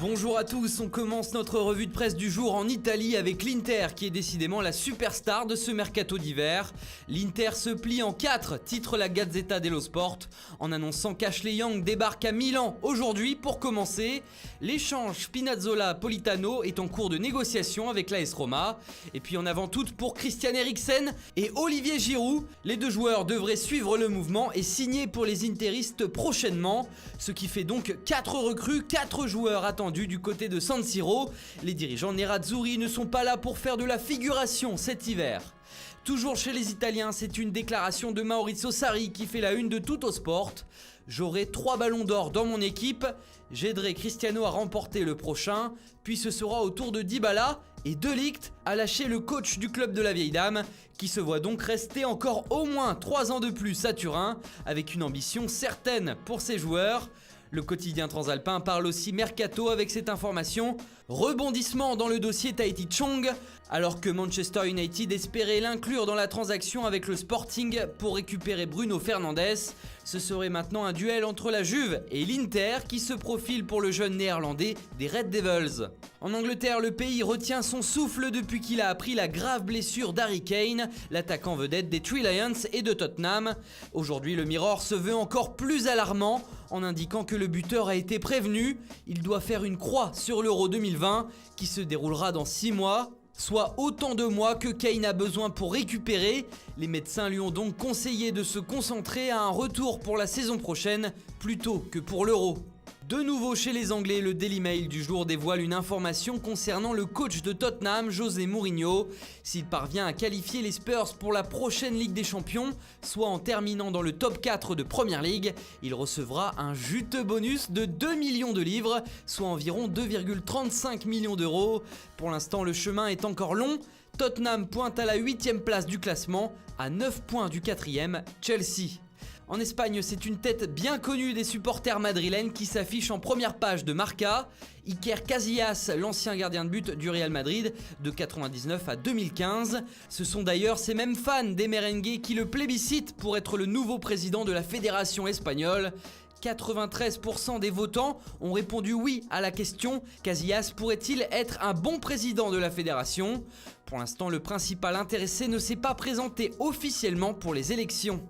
Bonjour à tous, on commence notre revue de presse du jour en Italie avec l'Inter qui est décidément la superstar de ce mercato d'hiver. L'Inter se plie en 4, titre la Gazzetta dello Sport, en annonçant qu'Ashley Young débarque à Milan aujourd'hui pour commencer. L'échange Spinazzola-Politano est en cours de négociation avec l'AS Roma. Et puis en avant toute pour Christian Eriksen et Olivier Giroud. Les deux joueurs devraient suivre le mouvement et signer pour les interistes prochainement. Ce qui fait donc 4 recrues, 4 joueurs attendus du côté de San Siro. Les dirigeants nerazzurri ne sont pas là pour faire de la figuration cet hiver. Toujours chez les Italiens, c'est une déclaration de Maurizio Sarri qui fait la une de Tuttosport. J'aurai 3 ballons d'or dans mon équipe, j'aiderai Cristiano à remporter le prochain, puis ce sera au tour de Dybala et De Ligt à lâcher le coach du club de la vieille dame, qui se voit donc rester encore au moins 3 ans de plus à Turin, avec une ambition certaine pour ses joueurs. Le quotidien transalpin parle aussi mercato avec cette information. Rebondissement dans le dossier Tahiti Chong, alors que Manchester United espérait l'inclure dans la transaction avec le Sporting pour récupérer Bruno Fernandes. Ce serait maintenant un duel entre la Juve et l'Inter qui se profile pour le jeune néerlandais des Red Devils. En Angleterre, le pays retient son souffle depuis qu'il a appris la grave blessure d'Harry Kane, l'attaquant vedette des Three Lions et de Tottenham. Aujourd'hui, le Mirror se veut encore plus alarmant en indiquant que le buteur a été prévenu. Il doit faire une croix sur l'Euro 2020 qui se déroulera dans 6 mois. Soit autant de mois que Kane a besoin pour récupérer. Les médecins lui ont donc conseillé de se concentrer à un retour pour la saison prochaine plutôt que pour l'Euro. De nouveau chez les Anglais, le Daily Mail du jour dévoile une information concernant le coach de Tottenham, José Mourinho. S'il parvient à qualifier les Spurs pour la prochaine Ligue des Champions, soit en terminant dans le top 4 de Premier League, il recevra un juteux bonus de 2 millions de livres, soit environ 2,35 millions d'euros. Pour l'instant, le chemin est encore long. Tottenham pointe à la 8e place du classement, à 9 points du 4e, Chelsea. En Espagne, c'est une tête bien connue des supporters madrilènes qui s'affiche en première page de Marca. Iker Casillas, l'ancien gardien de but du Real Madrid de 1999 à 2015. Ce sont d'ailleurs ces mêmes fans des merengues qui le plébiscitent pour être le nouveau président de la fédération espagnole. 93% des votants ont répondu oui à la question « Casillas pourrait-il être un bon président de la fédération ?» Pour l'instant, le principal intéressé ne s'est pas présenté officiellement pour les élections.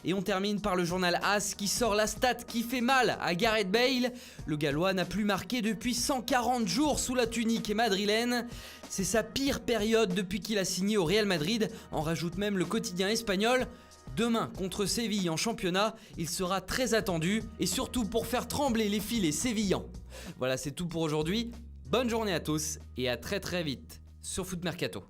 Et on termine par le journal AS qui sort la stat qui fait mal à Gareth Bale. Le Gallois n'a plus marqué depuis 140 jours sous la tunique madrilène. C'est sa pire période depuis qu'il a signé au Real Madrid, en rajoute même le quotidien espagnol. Demain, contre Séville en championnat, il sera très attendu et surtout pour faire trembler les filets sévillans. Voilà, c'est tout pour aujourd'hui. Bonne journée à tous et à très vite sur Foot Mercato.